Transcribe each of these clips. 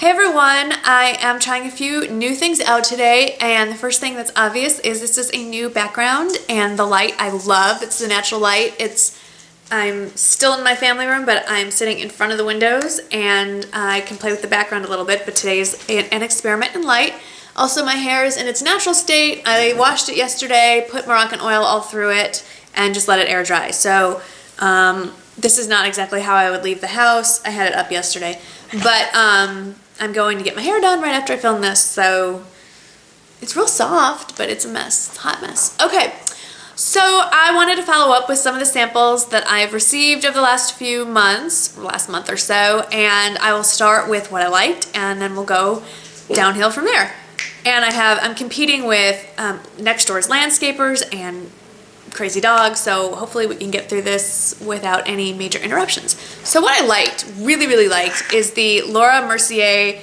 Hey everyone, I am trying a few new things out today, and the first thing that's obvious is this is a new background and the light I love. It's a natural light. I'm still in my family room, but I'm sitting in front of the windows and I can play with the background a little bit, but today's an experiment in light. Also, my hair is in its natural state. I washed it yesterday, put Moroccan oil all through it, and just let it air dry. So this is not exactly how I would leave the house. I had it up yesterday, but I'm going to get my hair done right after I film this, so it's real soft, but it's a mess. It's a hot mess. Okay, so I wanted to follow up with some of the samples that I've received over the last few months, last month or so, and I will start with what I liked, and then we'll go downhill from there. And I'm competing with next door's landscapers and crazy dogs, so hopefully we can get through this without any major interruptions. So what I liked, really liked, is the Laura Mercier,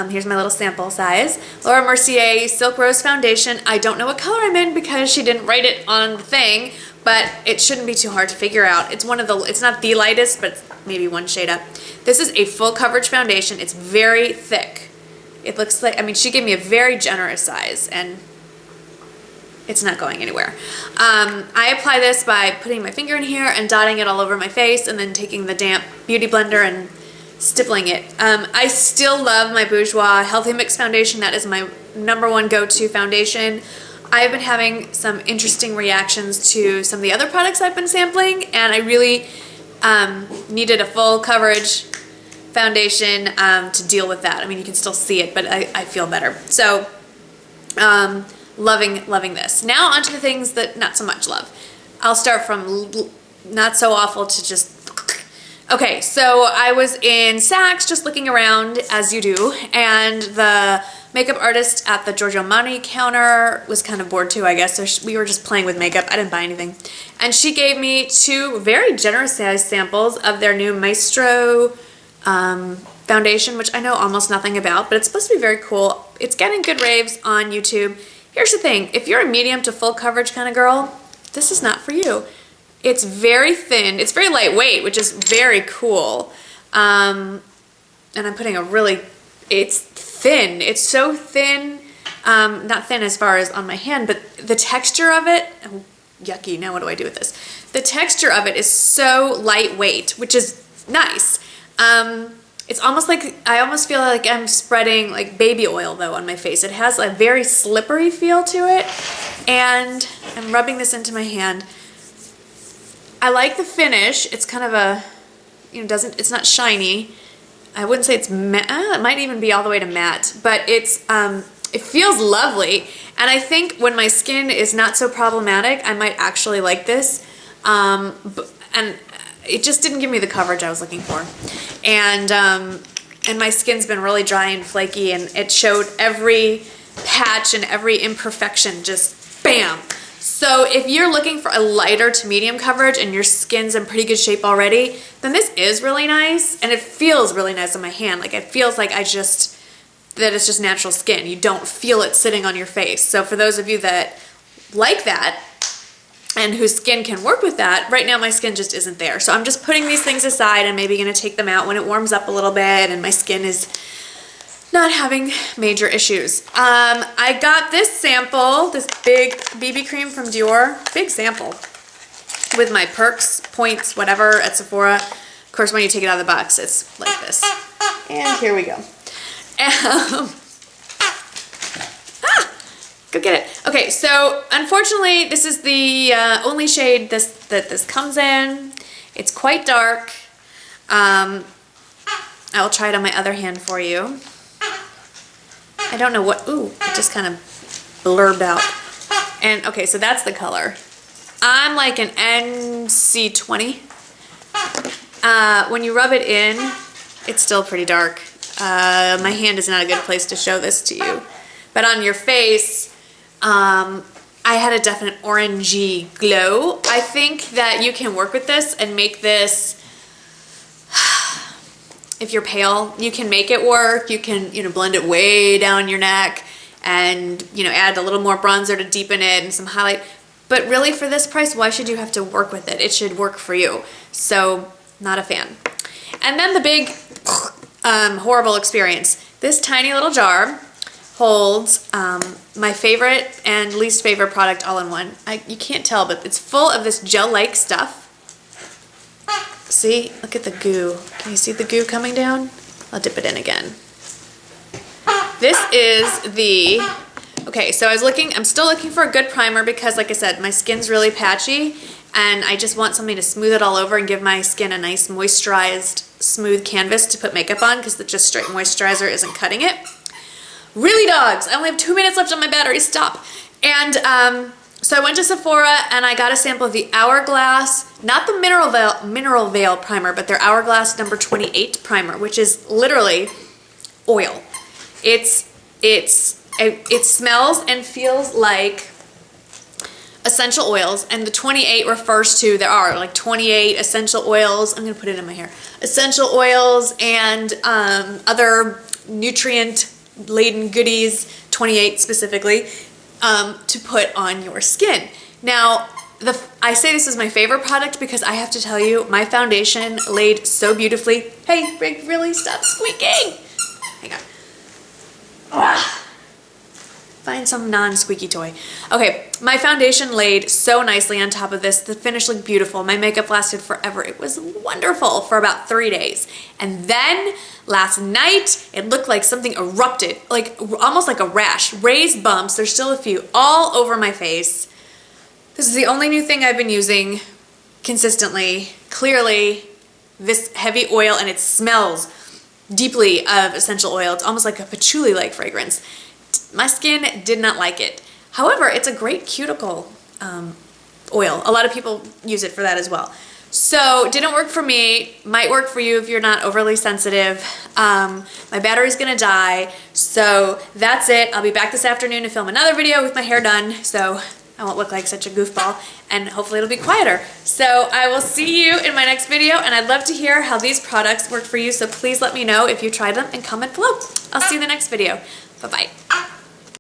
here's my little sample size, Laura Mercier Silk Rose Foundation. I don't know what color I'm in because she didn't write it on the thing, but it shouldn't be too hard to figure out. It's not the lightest, but maybe one shade up. This is a full coverage foundation. It's very thick. It looks like, she gave me a very generous size, and it's not going anywhere. I apply this by putting my finger in here and dotting it all over my face and then taking the damp beauty blender and stippling it. I still love my Bourjois Healthy Mix foundation. That is my #1 go-to foundation. I've been having some interesting reactions to some of the other products I've been sampling, and I really needed a full coverage foundation to deal with that. You can still see it, but I feel better. So, loving this. Now onto the things that not so much love. I'll start from not so awful to just... Okay, so I was in Saks just looking around, as you do, and the makeup artist at the Giorgio Marnie counter was kind of bored too, I guess, so we were just playing with makeup. I didn't buy anything. And she gave me 2 very generous sized samples of their new Maestro foundation, which I know almost nothing about, but it's supposed to be very cool. It's getting good raves on YouTube. Here's the thing, if you're a medium to full coverage kind of girl, this is not for you. It's very thin, it's very lightweight, which is very cool. And I'm putting it's thin, it's so thin, not thin as far as on my hand, but the texture of it, oh, yucky, now what do I do with this? The texture of it is so lightweight, which is nice. It's almost like, I almost feel like I'm spreading like baby oil though on my face. It has a very slippery feel to it, and I'm rubbing this into my hand. I like the finish. It's kind of a, it's not shiny. I wouldn't say it's matte. It might even be all the way to matte, but it feels lovely. And I think when my skin is not so problematic, I might actually like this. And it just didn't give me the coverage I was looking for. And my skin's been really dry and flaky, and it showed every patch and every imperfection, just bam. So if you're looking for a lighter to medium coverage and your skin's in pretty good shape already, then this is really nice, and it feels really nice on my hand. Like, it feels like that it's just natural skin. You don't feel it sitting on your face. So for those of you that like that, and whose skin can work with that, right now my skin just isn't there. So I'm just putting these things aside and maybe gonna take them out when it warms up a little bit and my skin is not having major issues. I got this sample, this big BB cream from Dior, big sample, with my perks, points, whatever, at Sephora. Of course, when you take it out of the box, it's like this. And here we go. Go get it. Okay, so unfortunately, this is the only shade that this comes in. It's quite dark. I will try it on my other hand for you. I don't know what, ooh, it just kind of blurbed out. And okay, so that's the color. I'm like an NC20. When you rub it in, it's still pretty dark. My hand is not a good place to show this to you. But on your face, I had a definite orangey glow. I think that you can work with this and make this, if you're pale, you can make it work. You can, blend it way down your neck and, add a little more bronzer to deepen it and some highlight. But really, for this price, why should you have to work with it? It should work for you. So, not a fan. And then the big horrible experience. This tiny little jar holds my favorite and least favorite product all in one. You can't tell, but it's full of this gel-like stuff. See? Look at the goo. Can you see the goo coming down? I'll dip it in again. This is the... Okay, so I'm still looking for a good primer because, like I said, my skin's really patchy and I just want something to smooth it all over and give my skin a nice moisturized, smooth canvas to put makeup on because just straight moisturizer isn't cutting it. Really, dogs! I only have 2 minutes left on my battery. Stop. And so I went to Sephora and I got a sample of the Hourglass, not the Mineral Veil primer, but their Hourglass number 28 primer, which is literally oil. It smells and feels like essential oils, and the 28 refers to, there are like 28 essential oils. I'm gonna put it in my hair. Essential oils and other nutrient-laden goodies, 28 specifically, to put on your skin. Now, I say this is my favorite product because I have to tell you, my foundation laid so beautifully. Hey, Rig, really stop squeaking. Hang on. Ugh. Find some non-squeaky toy. Okay, my foundation laid so nicely on top of this. The finish looked beautiful. My makeup lasted forever. It was wonderful for about 3 days. And then last night, it looked like something erupted, like almost like a rash. Raised bumps, there's still a few, all over my face. This is the only new thing I've been using consistently. Clearly, this heavy oil, and it smells deeply of essential oil. It's almost like a patchouli-like fragrance. My skin did not like it. However, it's a great cuticle oil. A lot of people use it for that as well. So, didn't work for me. Might work for you if you're not overly sensitive. My battery's gonna die. So, that's it. I'll be back this afternoon to film another video with my hair done. So, I won't look like such a goofball. And hopefully it'll be quieter. So, I will see you in my next video. And I'd love to hear how these products work for you. So, please let me know if you tried them and comment below. I'll see you in the next video. Bye-bye.